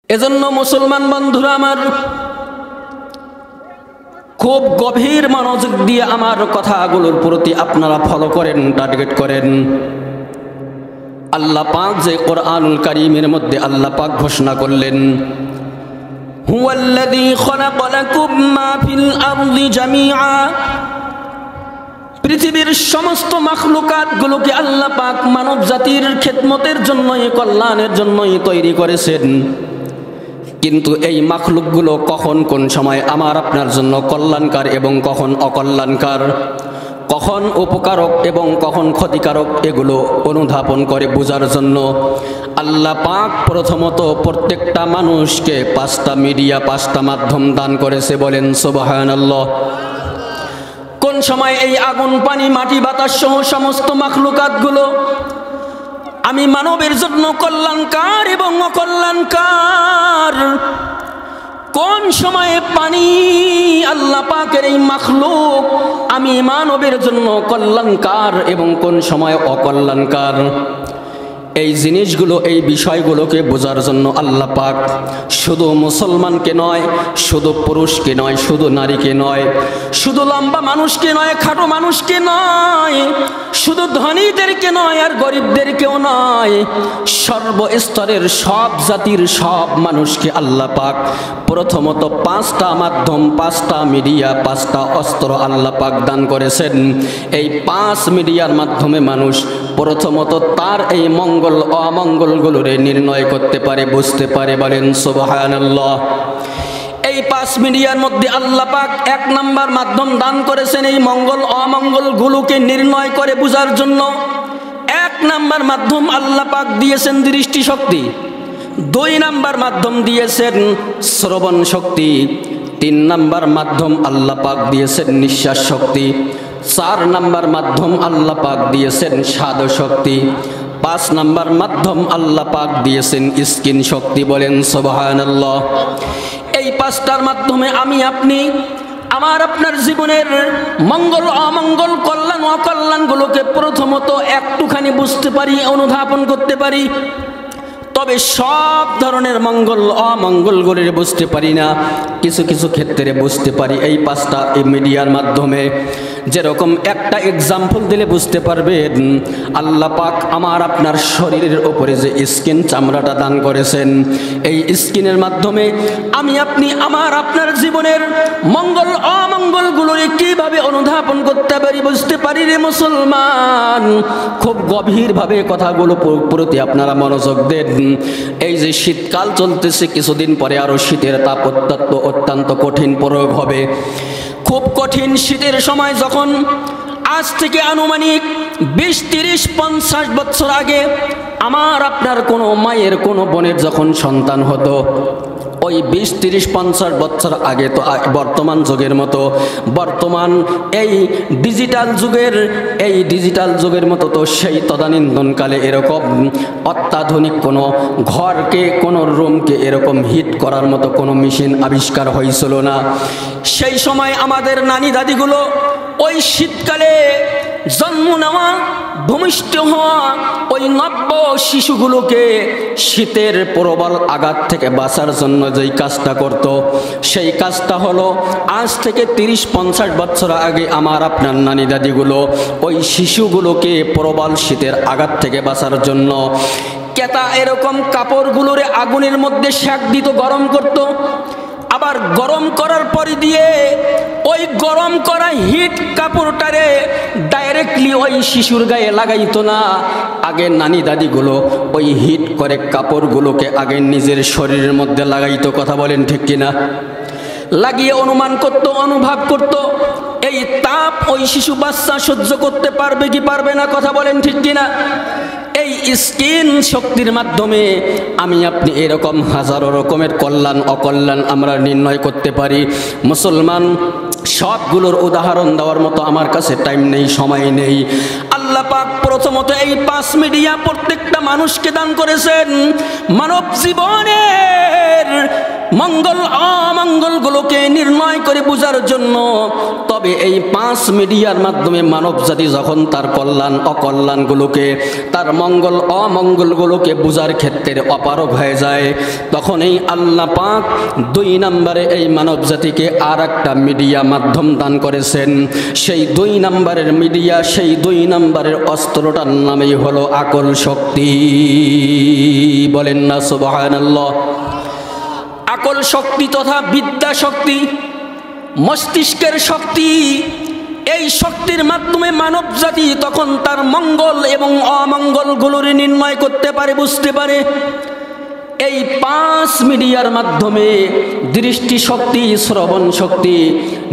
এজন্য মুসলমান বন্ধুরা আমার, খুব গভীর মনোযোগ দিয়ে আমার কথাগুলোর প্রতি আপনারা ফলো করেন, টার্গেট করেন। আল্লাহ পাক যে কোরআনুল কারীমের মধ্যে আল্লাহ পাক ঘোষণা করলেন, হুয়াল্লাযী খালাকা লাকুম মা ফিল আরদি জামিআ, পৃথিবীর সমস্ত মাখলুকাতগুলোকে আল্লাহ পাক মানব জাতির খেদমতের জন্যই, কল্যাণের জন্যই তৈরি করেছেন। কিন্তু এই মাখলুকগুলো কখন কোন সময় আমার আপনার জন্য কল্যাণকার এবং কখন অকল্যাণকার, কখন উপকারক এবং কখন ক্ষতিকারক, এগুলো অনুধাবন করে বোঝার জন্য আল্লাহ পাক প্রথমত প্রত্যেকটা মানুষকে 5টা মিডিয়া, 5টা মাধ্যম দান করেছে। বলেন সুবহানাল্লাহ। কোন সময় এই আগুন, পানি, মাটি, বাতাস সহ সমস্ত মাখলুকাতগুলো আমি মানবের জন্য কল্যাণকার এবং অকল্যাণকার। কোন সময়ে পানি, আল্লাহ পাকের এই মাখলুক আমি মানবের জন্য কল্যাণকার এবং কোন সময় অকল্যাণকার, এই জিনিসগুলো, এই বিষয়গুলোকে বোঝার জন্য আল্লাহ পাক শুধু মুসলমানকে নয়, শুধু পুরুষকে নয়, শুধু নারীকে নয়, শুধু লম্বা মানুষকে নয়, খাটো মানুষকে নয়, শুধু ধনীদেরকে নয় আর গরিবদেরকেও নয়, সর্বস্তরের সব জাতির সব মানুষকে আল্লাহ পাক প্রথমত 5টা মাধ্যম, 5টা মিডিয়া, 5টা অস্ত্র আল্লাহ পাক দান করেছেন। এই 5 মিডিয়ার মাধ্যমে মানুষ প্রথমত তার এই মঙ্গল অমঙ্গলগুলোরে নির্ণয় করতে পারে, বুঝতে পারে। বলেন সুবহানাল্লাহ। এই 5 মিডিয়ার মধ্যে আল্লাহ পাক 1 নাম্বার মাধ্যম দান করেছেন এই মঙ্গল অমঙ্গলগুলোকে নির্ণয় করে বোঝার জন্য। 1 নাম্বার মাধ্যম আল্লাহ পাক দিয়েছেন দৃষ্টিশক্তি, 2 নাম্বার মাধ্যম দিয়েছেন শ্রবণ শক্তি, 3 নাম্বার মাধ্যম আল্লাহ পাক দিয়েছেন নিঃশ্বাস শক্তি, 4 নাম্বার মাধ্যম আল্লাহ পাক দিয়েছেন স্বাদ শক্তি, 5 নাম্বার মাধ্যম আল্লাহ পাক দিয়েছেন স্কিন শক্তি। বলেন সুবহানাল্লাহ। এই 5টার মাধ্যমে আমি আপনি আমার আপনার জীবনের মঙ্গল অমঙ্গল, কল্যাণ অকল্যাণগুলোকে প্রথমত একটুখানি বুঝতে পারি, অনুধাবন করতে পারি। তবে সব ধরনের মঙ্গল অমঙ্গলগুলো বুঝতে পারি না, কিছু কিছু ক্ষেত্রে বুঝতে পারি এই 5টা মিডিয়ার মাধ্যমে। যেরকম একটা এক্সাম্পল দিলে বুঝতে পারবেন, আল্লাহ পাক আমার আপনার শরীরের উপরে যে স্কিন, চামড়াটা দান করেছেন, এই স্কিনের মাধ্যমে আমি আপনি আমার আপনার জীবনের মঙ্গল অমঙ্গলগুলোকে কিভাবে অনুধাবন করতে পারি, বুঝতে পারি রে মুসলমান। খুব গভীরভাবে কথাগুলো প্রতি আপনারা মনোযোগ দেন। এই যে শীতকাল চলতেছে, কিছুদিন পরে আরো শীতের তাপ অত্যন্ত কঠিন প্রয়োগ হবে। খুব কঠিন শীতের সময় যখন আজ থেকে আনুমানিক 20, 30, 50 বছর আগে আমার আপনার কোনো মায়ের, কোনো বোনের যখন সন্তান হতো, ওই 20, 30, 50 বছর আগে তো বর্তমান যুগের মতো, বর্তমান এই ডিজিটাল যুগের মতো তো সেই তদানীন্তনকালে এরকম অত্যাধুনিক কোনো ঘরকে, কোনো রুমকে এরকম হিট করার মতো কোনো মেশিন আবিষ্কার হয়েছিল না। সেই সময় আমাদের নানি দাদিগুলো ওই শীতকালে জন্ম নেওয়া, ভূমিষ্ঠ হওয়া ওই নব্য শিশুগুলোকে শীতের প্রবল আঘাত থেকে বাঁচার জন্য যেই কাজটা করত, সেই কাজটা হলো আজ থেকে 30-50 বছর আগে আমার আপনার নানি দাদিগুলো ওই শিশুগুলোকে প্রবল শীতের আঘাত থেকে বাঁচার জন্য কেতা এরকম কাপড়গুলোরে আগুনের মধ্যে সেঁক দিত, গরম করত। আবার গরম করার পরে দিয়ে ওই গরম করা হিট কাপড়টারে ডাইরেক্টলি ওই শিশুর গায়ে লাগাইতো না। আগে নানি দাদিগুলো ওই হিট করে কাপড়গুলোকে আগে নিজের শরীরের মধ্যে লাগাইতো। কথা বলেন ঠিক কিনা? লাগিয়ে অনুমান করত, অনুভব করত এই তাপ ওই শিশু বাচ্চা সহ্য করতে পারবে কি পারবে না। কথা বলেন ঠিক কিনা? এই স্কিন শক্তির মাধ্যমে আমি আপনি এরকম হাজারো রকমের কল্যাণ অকল্যাণ আমরা নির্ণয় করতে পারি। মুসলমান, সবগুলোর উদাহরণ দেওয়ার মতো আমার কাছে টাইম নেই, সময় নেই। আল্লাহ পাক প্রথমত এই 5 মিডিয়া প্রত্যেকটা মানুষকে দান করেছেন মানব জীবনের মঙ্গল অমঙ্গলগুলোকে নির্ণয় করে বোঝার জন্য। তবে তবে এই 5 মিডিয়ার মাধ্যমে মানব জাতি যখন তার কল্যাণ অকল্যাণগুলোকে, তার মঙ্গল অমঙ্গলগুলোকে বোঝার ক্ষেত্রে অপারগ হয়ে যায়, তখন এই আল্লাহ পাক 2 নম্বরে এই মানব জাতিকে আর একটা মিডিয়া মাধ্যম দান করেছেন। সেই 2 নম্বরের মিডিয়া, সেই 2 নম্বরের অস্ত্রটার নামই হলো আকল শক্তি। বলেন না সুবহানাল্লাহ। আকল শক্তি তথা বিদ্যা শক্তি, মস্তিষ্কের শক্তি, এই শক্তির মাধ্যমে মানব জাতি তখন তার মঙ্গল এবং অমঙ্গলগুলোর নির্ণয় করতে পারে, বুঝতে পারে। এই 5 মিডিয়ার মাধ্যমে দৃষ্টি শক্তি, শ্রবণ শক্তি,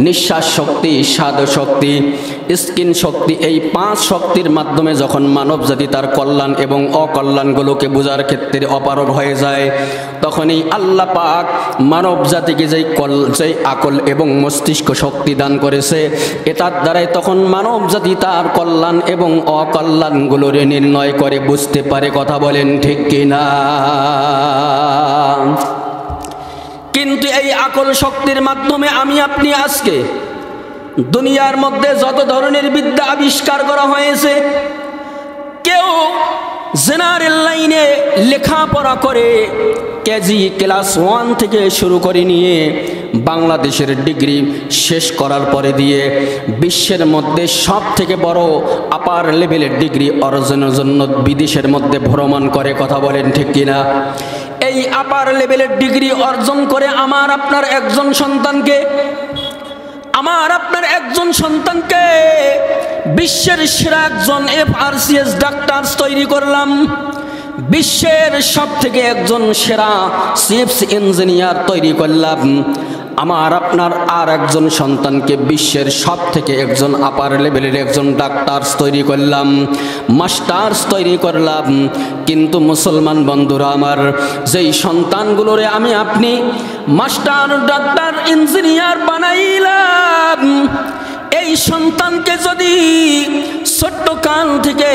নিঃশ্বাস শক্তি, স্বাদ শক্তি, স্কিন শক্তি, এই 5 শক্তির মাধ্যমে যখন মানব জাতি তার কল্যাণ এবং অকল্যাণগুলোকে বোঝার ক্ষেত্রে অপারগ হয়ে যায়, তখনই আল্লাহ পাক মানব জাতিকে যেই আকল এবং মস্তিষ্ক শক্তি দান করেছে, এটার দ্বারাই তখন মানব জাতি তার কল্যাণ এবং অকল্যাণগুলোর নির্ণয় করে, বুঝতে পারে। কথা বলেন ঠিক কিনা? কিন্তু এই আকল শক্তির মাধ্যমে আমি আপনি আজকে দুনিয়ার মধ্যে যত ধরনের বিদ্যা আবিষ্কার করা হয়েছে, কেউ জেনারেল লাইনে লেখাপড়া করে কেজি ক্লাস 1 থেকে শুরু করে নিয়ে বাংলাদেশের ডিগ্রি শেষ করার পরে দিয়ে বিশ্বের মধ্যে সব থেকে বড় আপার লেভেলের ডিগ্রি অর্জনের জন্য বিদেশের মধ্যে ভ্রমণ করে। কথা বলেন ঠিক কিনা? এই আপার লেভেলের ডিগ্রি অর্জন করে আমার আপনার একজন সন্তানকে বিশ্বের সেরা একজন FRCS ডাক্তার তৈরি করলাম, বিশ্বের সব থেকে একজন সেরা চিফস ইঞ্জিনিয়ার তৈরি করলাম। আমার আপনার আর একজন সন্তানকে বিশ্বের সব থেকে একজন আপার লেভেলের একজন ডাক্তার তৈরি করলাম, মাস্টার্স তৈরি করলাম। কিন্তু মুসলমান বন্ধুরা আমার, যেই সন্তানগুলোরে আমি আপনি মাস্টার, ডাক্তার, ইঞ্জিনিয়ার বানাইলাম, এই সন্তানকে যদি ছোট্ট কাল থেকে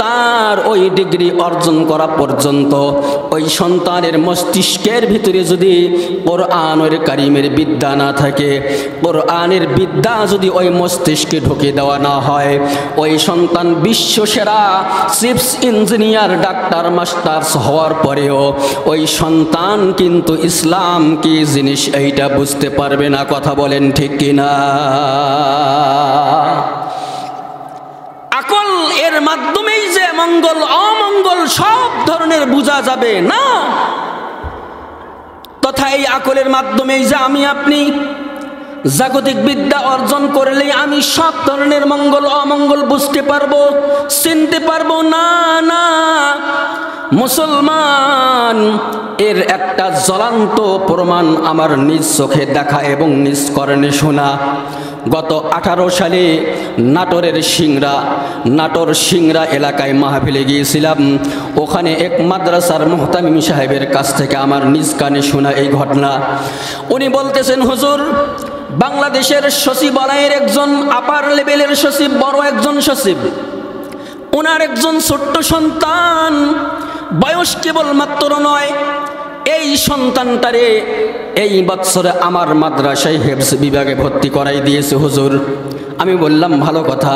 তার ওই ডিগ্রি অর্জন করা পর্যন্ত ওই সন্তানের মস্তিষ্কের ভিতরে যদি কোরআনের কারিমের বিদ্যা না থাকে, কোরআনের বিদ্যা যদি ওই মস্তিষ্কে ঢুকে দেওয়া না হয়, ওই সন্তান বিশ্বসেরা চিফস ইঞ্জিনিয়ার, ডাক্তার, মাস্টার্স হওয়ার পরেও ওই সন্তান কিন্তু ইসলাম কি জিনিস এইটা বুঝতে পারবে না। কথা বলেন ঠিক কিনা? আকল এর মাধ্যমেই যে মঙ্গল অমঙ্গল সব ধরনের বোঝা যাবে না, তথা এই আকলের মাধ্যমেই যে আমি আপনি জাগতিক বিদ্যা অর্জন করলেই আমি সব ধরনের মঙ্গল অমঙ্গল বুঝতে পারবো, চিনতে পারবো না। না, মুসলমান, এর একটা জ্বলন্ত প্রমাণ আমার নিজ চোখে দেখা এবং নিজ কর্ণে শোনা। গত 18 সালে নাটোর সিংড়া এলাকায় মাহফিলে গিয়েছিলাম। ওখানে এক মাদ্রাসার মুহতামিম সাহেবের কাছ থেকে আমার নিজ কানে শোনা এই ঘটনা। উনি বলতেছেন, হুজুর, বাংলাদেশের সচিবালয়ের একজন আপার লেভেলের সচিব, বড় একজন সচিব, ওনার একজন ছোট্ট সন্তান, বয়স কেবল মাত্র 9, এই সন্তানটারে এই বছরে আমার মাদ্রাসায় হেফজ বিভাগে ভর্তি করাই দিয়েছে হুজুর। আমি বললাম, ভালো কথা,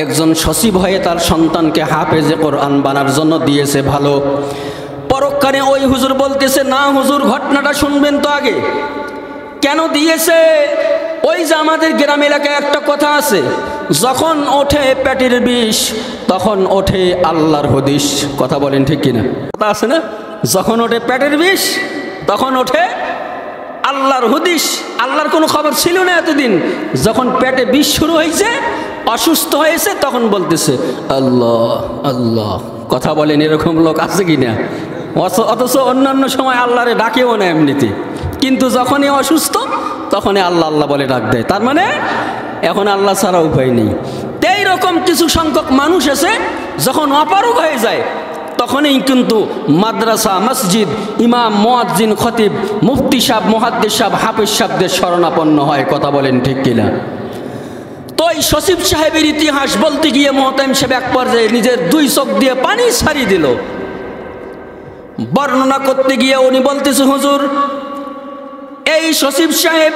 একজন সচিব হয়ে তার সন্তানকে হাফেজে কোরআন বানার জন্য দিয়েছে, ভালো। পরক্ষণে ওই হুজুর বলতেছে, না হুজুর, ঘটনাটা শুনবেন তো আগে। কেন দিয়েছে? ওই যে আমাদের গ্রাম এলাকায় একটা কথা আছে, যখন ওঠে পেটের বিষ তখন ওঠে আল্লাহর হদিস। কথা বলেন ঠিক কিনা? কথা আছে না, যখন ওঠে পেটের বিষ তখন ওঠে আল্লাহর হদিস। আল্লাহর কোনো খবর ছিল না এতদিন। যখন পেটে বিষ শুরু হয়েছে, অসুস্থ হয়েছে, তখন বলতেছে আল্লাহ আল্লাহ। কথা বলেন, এরকম লোক আছে কিনা? অথচ অন্যান্য সময় আল্লাহরে ডাকেও না এমনিতে, কিন্তু যখনই অসুস্থ তখনই আল্লাহ আল্লাহ বলে ডাক দেয়। তার মানে এখন আল্লাহ ছাড়া উপায় নেই। এই রকম কিছু সংখ্যক মানুষ আছে, যখন অপারগ হয়ে যায় তখনই কিন্তু মাদ্রাসা, মসজিদ, ইমাম, মুয়াজ্জিন, খতিব, মুফতি সাহেব, মুহাদ্দিস সাহেব, হাফেজ সাহেবদের শরণাপন্ন হয়। কথা বলেন ঠিক কিনা? তো এই সচিব সাহেবের ইতিহাস বলতে গিয়ে মুহতামিম সাহেব এক পর্যায়ে নিজের 2 চোখ দিয়ে পানি ছাড়িয়ে দিল। বর্ণনা করতে গিয়ে উনি বলতেছে, হুজুর, এই সচিব সাহেব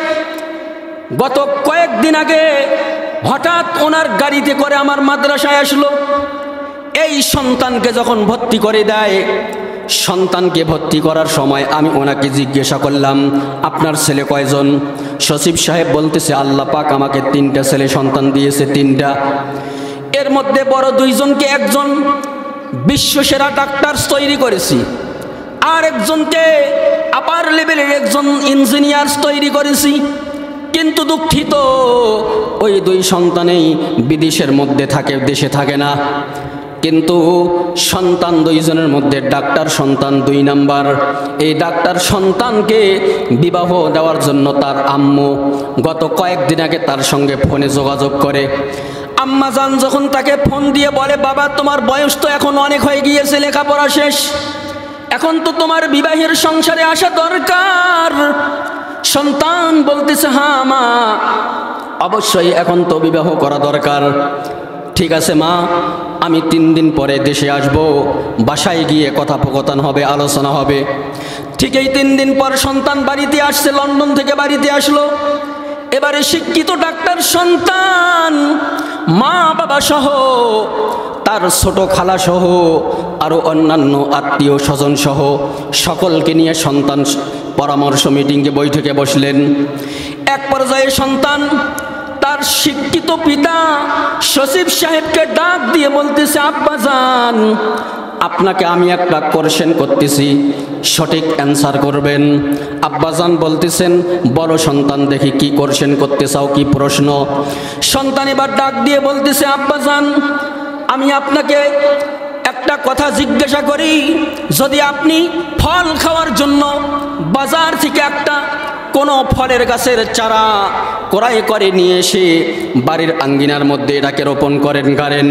গত কয়েকদিন আগে হঠাৎ ওনার গাড়িতে করে আমার মাদ্রাসায় আসলো। এই সন্তানকে যখন ভর্তি করে দেয়, সন্তানকে ভর্তি করার সময় আমি ওনাকে জিজ্ঞাসা করলাম, আপনার ছেলে কয়জন? সচিব সাহেব বলতেছে, আল্লাহ পাক আমাকে 3টা ছেলে সন্তান দিয়েছে, 3টা। এর মধ্যে বড় 2জনকে একজন বিশ্বসেরা ডাক্তার তৈরি করেছি, আর একজনকে আপার লেভেলের একজন ইঞ্জিনিয়ার তৈরি করেছি। কিন্তু দুঃখিত, ওই 2 সন্তানেই বিদেশের মধ্যে থাকে, দেশে থাকে না। কিন্তু সন্তান 2 জনের মধ্যে ডাক্তার সন্তান 2 নাম্বার। এই ডাক্তার সন্তানকে বিবাহ দেওয়ার জন্য তার আম্মু গত কয়েকদিন আগে তার সঙ্গে ফোনে যোগাযোগ করে। আম্মা জান যখন তাকে ফোন দিয়ে বলে, বাবা তোমার বয়স তো এখন অনেক হয়ে গিয়েছে, লেখাপড়া শেষ, এখন তো তোমার বিবাহের সংসারে আসা দরকার। সন্তান বলতেছে, হ্যাঁ মা, অবশ্যই এখন তো বিবাহ করা দরকার। ঠিক আছে মা, আমি 3 দিন পরে দেশে আসব, বাসায় গিয়ে কথোপকথন হবে, আলোচনা হবে। ঠিক এই 3 দিন পর সন্তান বাড়িতে আসছে, লন্ডন থেকে বাড়িতে আসলো। এবারে শিক্ষিত ডাক্তার সন্তান মা বাবা সহ, তার ছোট খালা সহ, আরও অন্যান্য আত্মীয় স্বজন সহ সকলকে নিয়ে সন্তান পরামর্শ মিটিংয়ে বৈঠকে বসলেন। এক পর্যায়ে সন্তান তার শিক্ষিত পিতা সচিব সাহেবকে ডাক দিয়ে বলতেছে, আব্বাজান আপনাকে আমি একটা কোশ্চেন করতেছি, সঠিক অ্যান্সার করবেন। আব্বাজান বলতেছেন, বড় সন্তান দেখি কি কোশ্চেন করতে চাও, কি প্রশ্ন? সন্তান এবার ডাক দিয়ে বলতেছে, আব্বাজান আমি আপনাকে একটা কথা জিজ্ঞাসা করি, যদি আপনি ফল খাওয়ার জন্য বাজার থেকে একটা কোনো ফলের গাছের চারা ক্রয় করে নিয়ে এসে বাড়ির আঙ্গিনার মধ্যে এটাকে রোপণ করেন,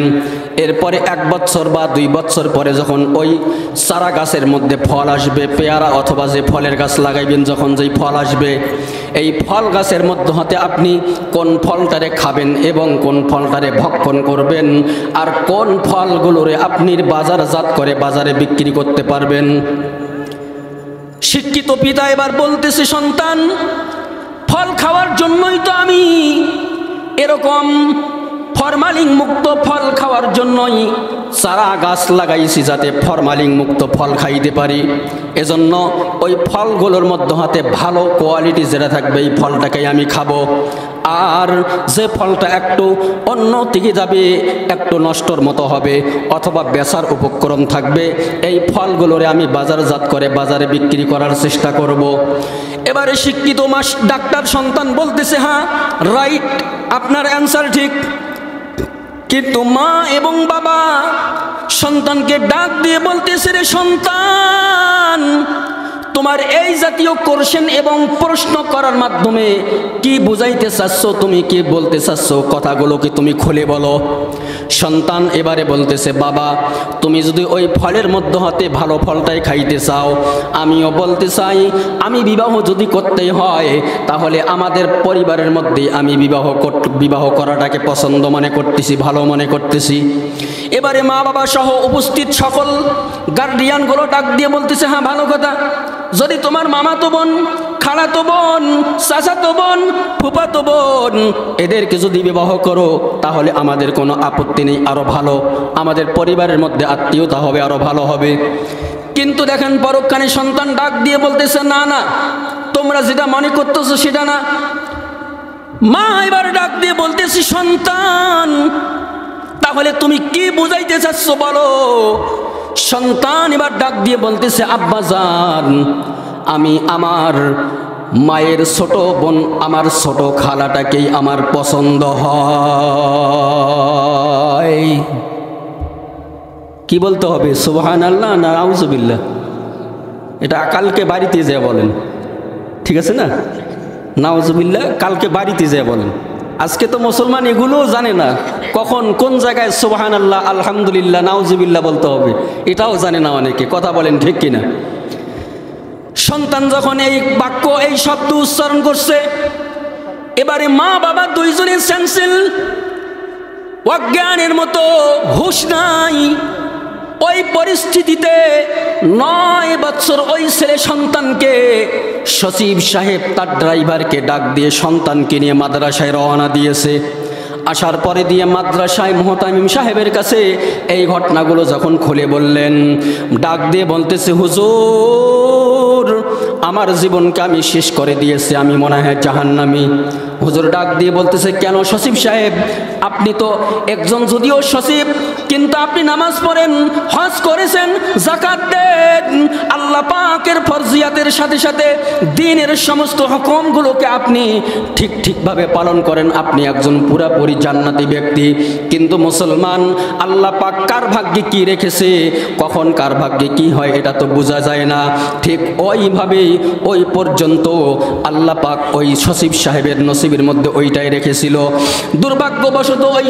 এরপরে 1 বছর বা 2 বছর পরে যখন ওই চারা গাছের মধ্যে ফল আসবে, পেয়ারা অথবা যে ফলের গাছ লাগাইবেন, যখন যেই ফল আসবে, এই ফল গাছের মধ্যে হতে আপনি কোন ফলটারে খাবেন এবং কোন ফলটারে ভক্ষণ করবেন, আর কোন ফলগুলোরে আপনি বাজারজাত করে বাজারে বিক্রি করতে পারবেন। শিক্ষিত পিতা এবার বলতেছে, সন্তান ফল খাওয়ার জন্যই তো আমি এরকম ফরমালিন মুক্ত ফল খাওয়ার জন্যই চারা গাছ লাগাইছি, যাতে ফরমালিন মুক্ত ফল খাইতে পারি। এজন্য ওই ফলগুলোর মধ্যে হাতে ভালো কোয়ালিটি যেটা থাকবে, এই ফলটাকেই আমি খাবো। আর যে ফলটা একটু অন্য দিকে যাবে, একটু নষ্টর মতো হবে অথবা বেচার উপক্রম থাকবে, এই ফলগুলোরে আমি বাজারজাত করে বাজারে বিক্রি করার চেষ্টা করব। এবারে শিক্ষিত ডাক্তার সন্তান বলতেছে, হ্যাঁ রাইট, আপনার অ্যান্সার ঠিক। কিন্তু মা এবং বাবা সন্তানকে ডাক দিয়ে বলতেছে, রে সন্তান, তোমার এই জাতীয় কোশ্চেন এবং প্রশ্ন করার মাধ্যমে কি বুঝাইতে চাচ্ছ, তুমি কি বলতে চাচ্ছ, কথাগুলো কি তুমি খুলে বলো। সন্তান এবারে বলতেছে, বাবা তুমি যদি ওই ফলের মধ্যে হতে ভালো ফলটাই খাইতে চাও, আমিও বলতে চাই, আমি বিবাহ যদি করতেই হয় তাহলে আমাদের পরিবারের মধ্যে আমি বিবাহ করাটাকে পছন্দ মনে করতেছি, ভালো মনে করতেছি। এবারে মা বাবা সহ উপস্থিত সকল গার্ডিয়ানগুলো ডাক দিয়ে বলতেছে, হ্যাঁ ভালো কথা, যদি তোমার মামাতো বোন, খালাতো বোন, চাচাতো বোন, ফুফাতো বোন এদেরকে যদি বিবাহ করো তাহলে আমাদের কোনো আপত্তি নেই, আরো ভালো, আমাদের পরিবারের মধ্যে আত্মীয়তা হবে, আরো ভালো হবে। কিন্তু দেখেন পরক্ষণে সন্তান ডাক দিয়ে বলতেছে, না না, তোমরা যেটা মনে করতেছো সেটা না। মা এবার ডাক দিয়ে বলতেছি, সন্তান তাহলে তুমি কি বুঝাইতে চাচ্ছ বলো। সন্তান এবার ডাক দিয়ে বলতেছে, আব্বাজান আমি আমার মায়ের ছোট বোন, আমার ছোট খালাটাকেই আমার পছন্দ হয়। কি বলতে হবে, সুবহানাল্লাহ না নাউজুবিল্লাহ? এটা কালকে বাড়িতে যেয়ে বলেন, ঠিক আছে না? নাউজুবিল্লাহ কালকে বাড়িতে যেয়ে বলেন। আজকে তো মুসলমান এগুলোও জানে না, কখন কোন জায়গায় সুবহানাল্লাহ, আলহামদুলিল্লাহ, নাউজুবিল্লাহ বলতে হবে এটাও জানে না অনেকে। কথা বলেন ঠিক কিনা? সন্তান যখন এই বাক্য, এই শব্দ উচ্চারণ করছে, এবারে মা বাবা দুইজনের সেন্সিল, অজ্ঞানের মতো, হুঁশ নাই। ওই পরিস্থিতিতে 9 বছর ওই ছেলে সন্তানকে সচিব সাহেব তার ড্রাইভারকে ডাক দিয়ে সন্তানকে নিয়ে মাদ্রাসায় রওনা দিয়েছে। আসার পরে দিয়ে মাদ্রাসায় মুহতামিম সাহেবের কাছে এই ঘটনাগুলো যখন খুলে বললেন, ডাক দিয়ে বলতেছে, হুজুর আমার জীবনকে আমি শেষ করে দিয়েছি, আমি মনে হয় জাহান্নামী। হুজুর ডাক দিয়ে বলতেছে, কেন সচিব সাহেব, আপনি তো একজন যদিও সচিব, কিন্তু আপনি নামাজ পড়েন, হজ করেছেন, যাকাত দেন, আল্লাহ পাকের ফরজিয়াতের সাথে সাথে দ্বীনের সমস্ত হুকুমগুলোকে আপনি ঠিকভাবে পালন করেন, আপনি একজন পুরাপুরি জান্নাতি ব্যক্তি। কিন্তু মুসলমান, আল্লাহ পাক কার ভাগ্যে কি রেখেছে, কখন কার ভাগ্যে কি হয় এটা তো বোঝা যায় না। ঠিক ওইভাবেই ওই পর্যন্ত আল্লাহ পাক ওই সচিব সাহেবের নসিবের মধ্যে ওইটাই রেখেছিল। দুর্ভাগ্যবশত ওই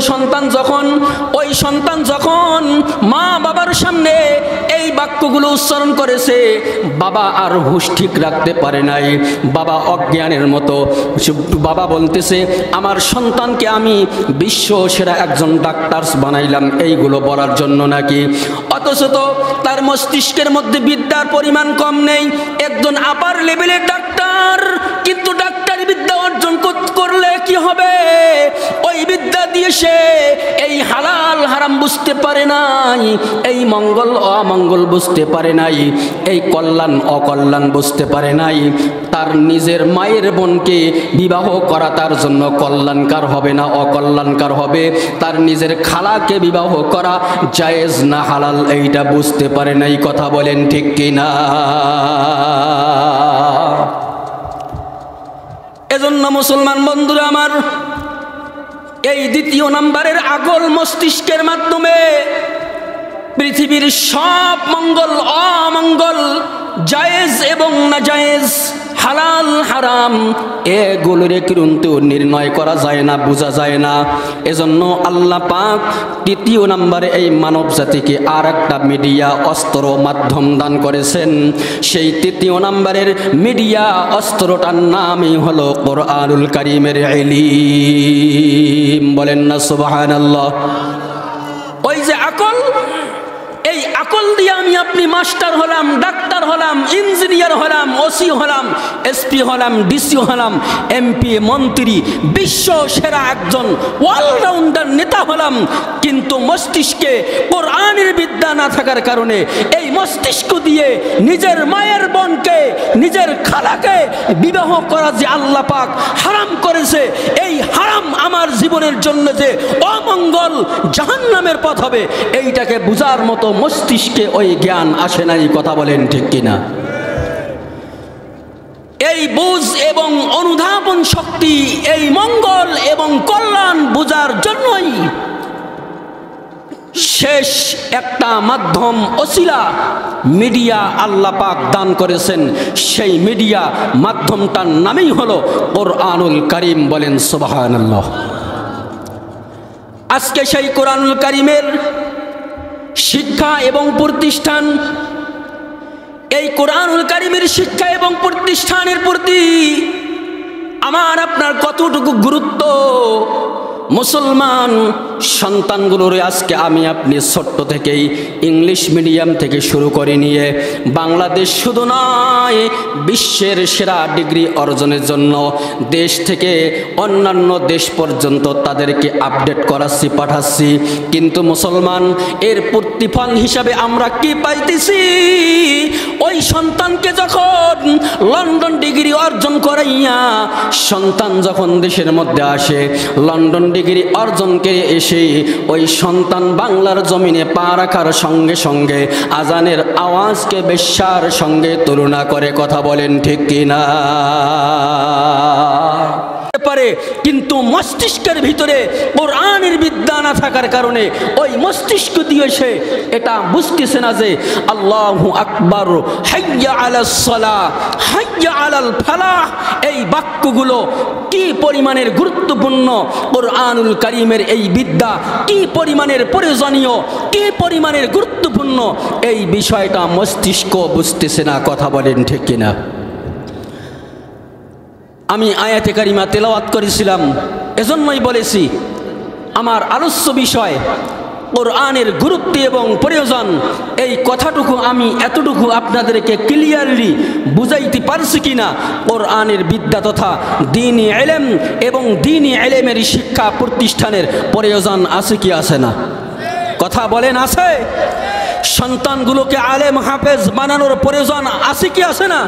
সন্তান যখন মা বাবার সামনে এই বাক্যগুলো উচ্চারণ করেছে, বাবা আর হুঁশ ঠিক রাখতে পারে নাই, বাবা অজ্ঞানের মতো। বাবা বলতেছে, আমার সন্তানকে আমি বিশ্ব সেরা একজন ডাক্তার বানাইলাম এইগুলো বলার জন্য নাকি। অথচ তো তার মস্তিষ্কের মধ্যে বিদ্যার পরিমাণ কম নেই, একজন আপার লেভেলের ডাক্তার, কিন্তু ডাক্তারি বিদ্যা অর্জন করলে কি হবে, ওই বিদ্যা দিয়ে সে এই হালাল হারাম বুঝতে পারে নাই, এই মঙ্গল অমঙ্গল বুঝতে পারে নাই, এই কল্যাণ অকল্যাণ বুঝতে পারে নাই। তার নিজের মায়ের বোনকে বিবাহ করা তার জন্য কল্যাণকার হবে না অকল্যাণকার হবে, তার নিজের খালাকে বিবাহ করা জায়েজ না হালাল এইটা বুঝতে পারে নাই। কথা বলেন ঠিক কিনা? এজন্য মুসলমান বন্ধুরা আমার, এই দ্বিতীয় নাম্বারের আকল মস্তিষ্কের মাধ্যমে পৃথিবীর সব মঙ্গল অমঙ্গল, জায়েজ এবং নাজায়েজ, হালাল হারাম এগুলোর কিন্তু নির্ণয় করা যায় না, বোঝা যায় না। এজন্য আল্লাহ পাক তৃতীয় নম্বরে এই মানব জাতিকে আর একটা মিডিয়া অস্ত্র মাধ্যম দান করেছেন। সেই তৃতীয় নম্বরের মিডিয়া অস্ত্রটার নামই হলো কোরআনুল কারীমের ইলম। বলেন না সুবহানাল্লাহ। ওই যে আকল, এই আকল দিয়ে আমি আপনি মাস্টার হলাম, ডাক্তার হলাম, ইঞ্জিনিয়ার হলাম, ওসি হলাম, এসপি হলাম, ডিসি হলাম, এমপি, মন্ত্রী, বিশ্ব সেরা একজন অলরাউন্ডার নেতা হলাম। কিন্তু মস্তিষ্কে কোরআনের বিদ্যা না থাকার কারণে এই মস্তিষ্ক দিয়ে নিজের মায়ের বোনকে, নিজের খালাকে বিবাহ করা যে আল্লাহ পাক হারাম করেছে, এই হারাম আমার জীবনের জন্য যে অমঙ্গল, জাহান্নামের পথ হবে, এইটাকে বুঝার মতো মস্তিষ্কে ওই জ্ঞান আসে নাই। কথা বলেন ঠিক কিনা? এই বুঝ এবং অনুধাবন শক্তি, এই মঙ্গল এবং কল্যাণ বুঝার জন্যই শেষ একটা মাধ্যম ওসিলা মিডিয়া আল্লাহ পাক দান করেছেন। সেই মিডিয়া মাধ্যমটার নামই হলো কোরআনুল কারীম। বলেন সুবহানাল্লাহ। আজকে সেই কোরআনুল কারীমের শিক্ষা এবং প্রতিষ্ঠান, এই কোরআনুল কারীমের শিক্ষা এবং প্রতিষ্ঠানের প্রতি আমার আপনার কতটুকু গুরুত্ব, মুসলমান সন্তানগুলোর আজকে আমি আপনি ছোট্ট থেকেই ইংলিশ মিডিয়াম থেকে শুরু করে নিয়ে বাংলাদেশ শুধু নয়, বিশ্বের সেরা ডিগ্রি অর্জনের জন্য দেশ থেকে অন্যান্য দেশ পর্যন্ত তাদেরকে আপডেট করাচ্ছি, পাঠাচ্ছি। কিন্তু মুসলমান, এর প্রতিফল হিসাবে আমরা কি পাইতেছি? ওই সন্তানকে যখন লন্ডন ডিগ্রি অর্জন করাইয়া সন্তান যখন দেশের মধ্যে আসে, লন্ডন ডিগ্রি অর্জন করে এসে ওই সন্তান বাংলার জমিনে পা রাখার সঙ্গে সঙ্গে আজানের আওয়াজকে বেশ্যার সঙ্গে তুলনা করে। কথা বলেন ঠিক কিনা? পারে, কিন্তু মস্তিষ্কের ভিতরে কোরআনের বিদ্যা না থাকার কারণে ওই মস্তিষ্ক দিয়ে সে এটা বুঝতেছে না যে আল্লাহু আকবার, হাইয়া আলাস সালাহ, হাইয়া আলাল ফালাহ, এই বাক্যগুলো কি পরিমাণের গুরুত্বপূর্ণ, কোরআনুল কারীমের এই বিদ্যা কি পরিমাণের প্রয়োজনীয়, কি পরিমাণের গুরুত্বপূর্ণ, এই বিষয়টা মস্তিষ্ক বুঝতেছে না। কথা বলেন ঠিক কিনা? আমি আয়াতে কারিমা তেলাওয়াত করেছিলাম, এজন্যই বলেছি আমার আলোচ্য বিষয় কোরআনের গুরুত্ব এবং প্রয়োজন, এই কথাটুকু আমি এতটুকু আপনাদেরকে ক্লিয়ারলি বুঝাইতে পারছি কিনা? কোরআনের বিদ্যা তথা দ্বীনি ইলম এবং দ্বীনি ইলমের শিক্ষা প্রতিষ্ঠানের প্রয়োজন আছে কি আছে না? কথা বলেন, আছে? সন্তানগুলোকে আলেম হাফেজ বানানোর প্রয়োজন আছে কি আছে না?